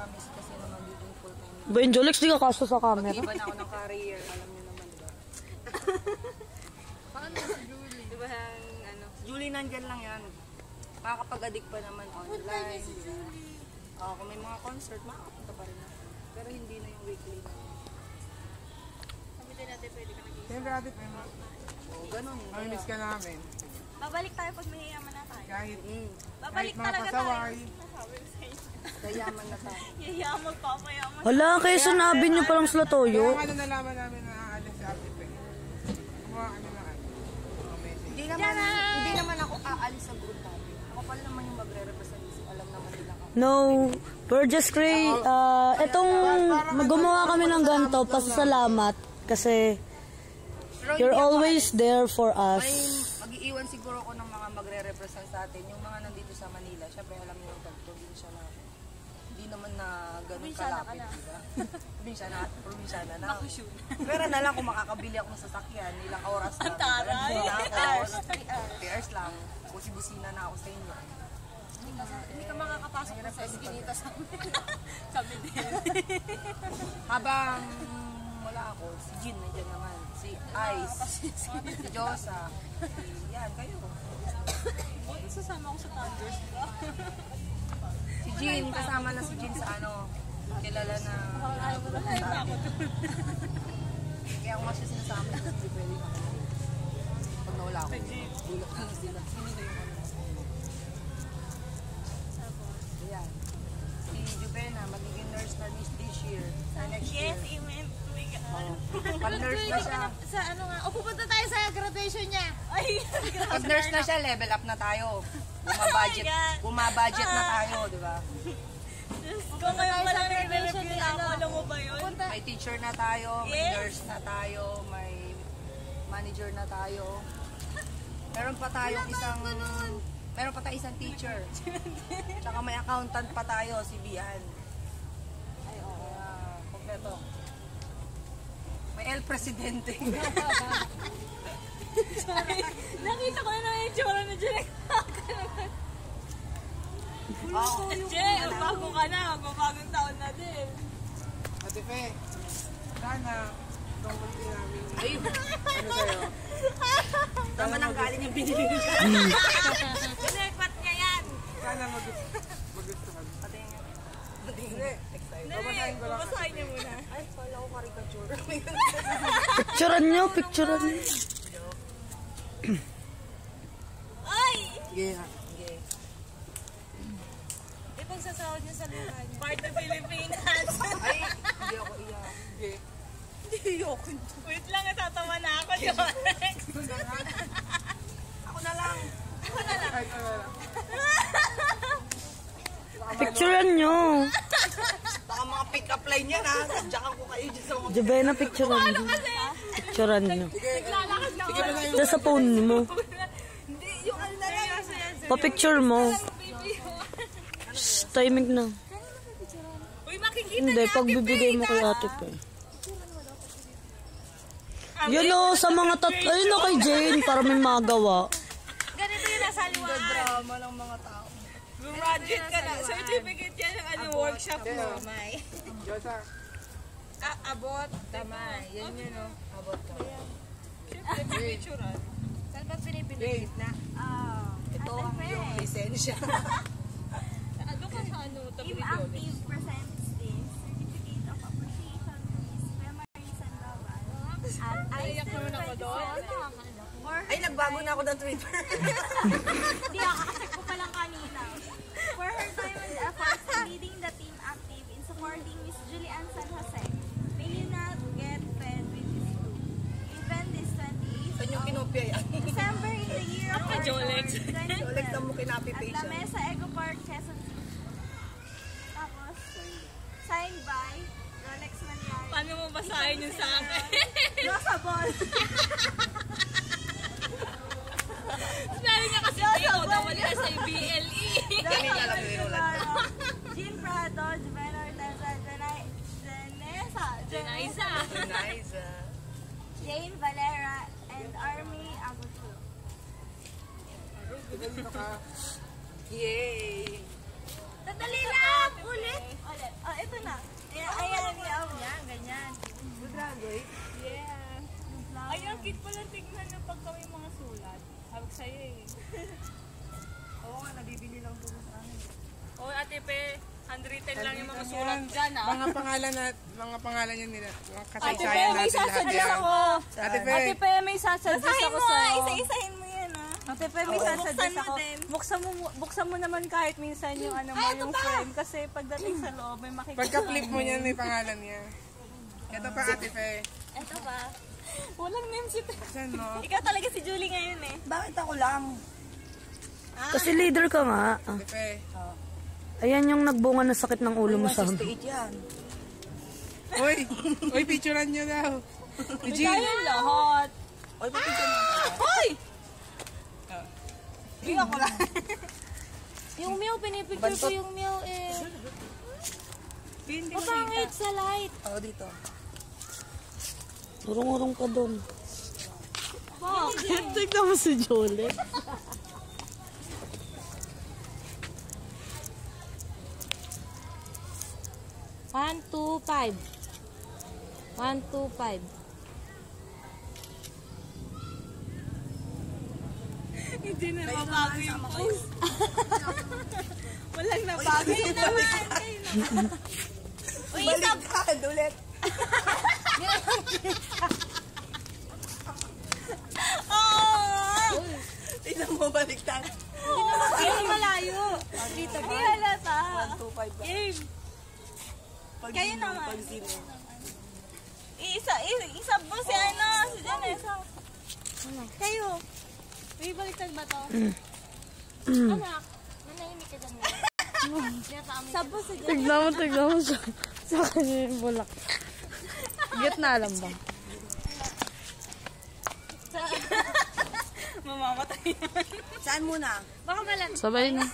promise kasi na magiging full-time. Ba yung Jolex, di ka kaso sa camera? Mag-iba na ako ng career, alam niyo naman, diba? Paano si Julie? Diba yung ano? Julie nandyan lang yan. Makakapag-addict pa naman online. Kung may mga concert, makakapunta pa rin ako. Pero hindi na yung weekly na. Sabi din natin pwede ka nag-iisa. Siyempre ate, Ganun. miss ka namin. Babalik tayo pag may yaman na tayo. Kahit, Babalik kahit mga talaga pasaway. tayo. Nasabi ko sa inyo. Kayaman na tayo. Yayaman, papayaman. Hala, kaya sinabi niyo palang sila toyo. Kaya ano nalaman namin na aalis si ate Pe. Kumuha kami ng mga message. Hindi naman ako aalis sa group natin. Ako pala naman yung magre-represent. Alam naman nila ako. No, we're just etong gumawa kami ng ganito, pasasalamat kasi you're always there for us. Mag-iiwan siguro ako ng mga magre-represent sa atin. Yung mga nandito sa Manila, syempre alam niyo yung probinsya na hindi naman na ganun kalapit. Diba? Probinsyana na. Pero na lang kung makakabili ako ng sasakyan, ilang oras lang. Ang taray! 3 hours lang. Busina na ako sa inyo. Hindi ka makakapasok sa eskinita sa amin. Sabi din. Habang wala ako, si Jean nandiyan naman. Si Ice, si Josa. Yan, kayo. Sasama ko sa Thunders. Si Jean, kasama na si Jean sa ano, kilala na. Kaya kung mas siya sinasama, hindi pwede na ako. Pag nawala ako, bulak na sila. Sino na yung ano? Ayan. Si Jubena, magiging nurse na this year. Next year. Yes, amen. Pag-nurse na siya. Sa ano nga, pupunta tayo sa graduation niya. Ay, Pag-nurse na siya, level up na tayo. Bumabudget na tayo, di ba? kung ngayon pala graduation ni ano, alam mo ba yun? May teacher na tayo, may nurse na tayo, may manager na tayo. Meron pa tayong isang teacher. Tsaka may accountant pa tayo, si Bian. Ay, oo. Kompleto. May El Presidente. Sorry. Nakita ko na yung tsura na dyan. Jay, bago ka na. Magbabagong taon na din. Ate Pe, sana itong kunti namin. Ay, ano sa'yo? Tama nang galing yung binili ko siya. Pinagpat niya yan. Sana magustuhan. Hindi. Babasahin ko lang. Babasahin niya muna. Ay, pala ko caricature. Picturean niyo. Ay! Yeah. Ipagsasahod niya sa luha niya. Part of Pilipinas. Ay, hindi ako iyak. Hindi ako. Wait lang, natatawa na ako. Ako na lang. Kahit ano lang. Picturean niyo. Baka mga pick-up line yan ha. Sadyakan ko kayo dyan sa mga... Jubena, picturean niyo. Picturean niyo. Naglalakad na ako. Diyan sa phone mo. Hindi, yung ano na lang. Pa-picture mo. Shh, timing na. Uy, makikita Hindi, niya. pagbibigay mo kay Ate Pe. Yun o, sa mga ayun o kay Jane, para may magawa. Ganito yung nasa liwanag. Drama ng mga tao. Graduate ka na. Certificate yan ng ano, workshop mo. May. Josa. Abot. Tama, yan yun o. Abot ka. Siyempre, picturean. Saan ba pinipinigit na? Ito ang yung lisensya. Ano ka sa ano? Team Active presents this Certificate of Appreciation with Memories and Love. At Naiyak naman ako doon. Ay, nagbago na ako ng Twitter. Hindi ako, kacheck ko pa lang kanina. For her time and efforts in leading the Team Active in supporting Miss Julian San Jose, may you not get fed with this food. Event is 28th Saan yung kinopya yan? December in the year of our Jolex. Lord Jolex na mo 2012 kinapi-page at La Mesa Eco Park, Quezon City. Tapos, signed by Rolex Manrique. Paano mo basahin yung sa akin? Rosa Ball. Sabi niya kasi Dio, nawali na sa BLE. Ganyan alam mo yung ulan. Jean Prado, Jubena Orteza, Jenaiza. Nice. Jane Valera, and Army Agutulo. Yay! Tatali lang! Ulit! sa'yo eh. Oo nga, nabibili lang po sa amin. Oh, Ate Pe, 110 lang yung mga sulat dyan, ah. Mga pangalan niya nila. Mga Ate Pe, kasaysayan may natin lahat sasuggest yan. ako. Ate Pe, Ate Pe, may sasuggest Basahin ako mo sa'yo. isa-isahin mo yan ah. Ate Pe, may sasuggest Buksan mo ako. din. Buksan mo naman kahit minsan yung ano mo, yung frame. Kasi pagdating sa loob, may makikita. pagka-flip mo niyan, may pangalan niya. Ito pa, Ate Pe. Ito pa. Walang name si Pe. Saan mo? Ikaw talaga si Julie ngayon eh. Bakit ako lang? Kasi leader ka nga. Ate Pe. Ayan yung nagbunga ng sakit ng ulo mo sa amin. 168 yan. Uy, picturean niyo daw. Bigay yung lahat. Oy, pati ka na. Hoy! Hindi ako lang. Yung meow, pinipicture ko yung meow eh. Mapangit sa light. Oo, dito. Urong-urong ka doon. Bakit? Tignan mo si Jolie. One, two, 5. 1, 2, 5. Hindi na mabago yung post. Walang nabago yung post. Uy, Baliktad ulit. Tignan mo, baliktad. Ay, malayo. Dito Hindi ba? halata. 125 ba? Game. Pag Kayo zero, naman. pag zero. Isa mo si ano, si Janessa. Kayo. May baliktad ba to? Anak, nanahimik ka dyan. Sabo si Janessa. Tignan mo sa kanya yung bulak. Gitna lang ba? Mamamatay yan. Saan muna? Baka malam. Sabay na.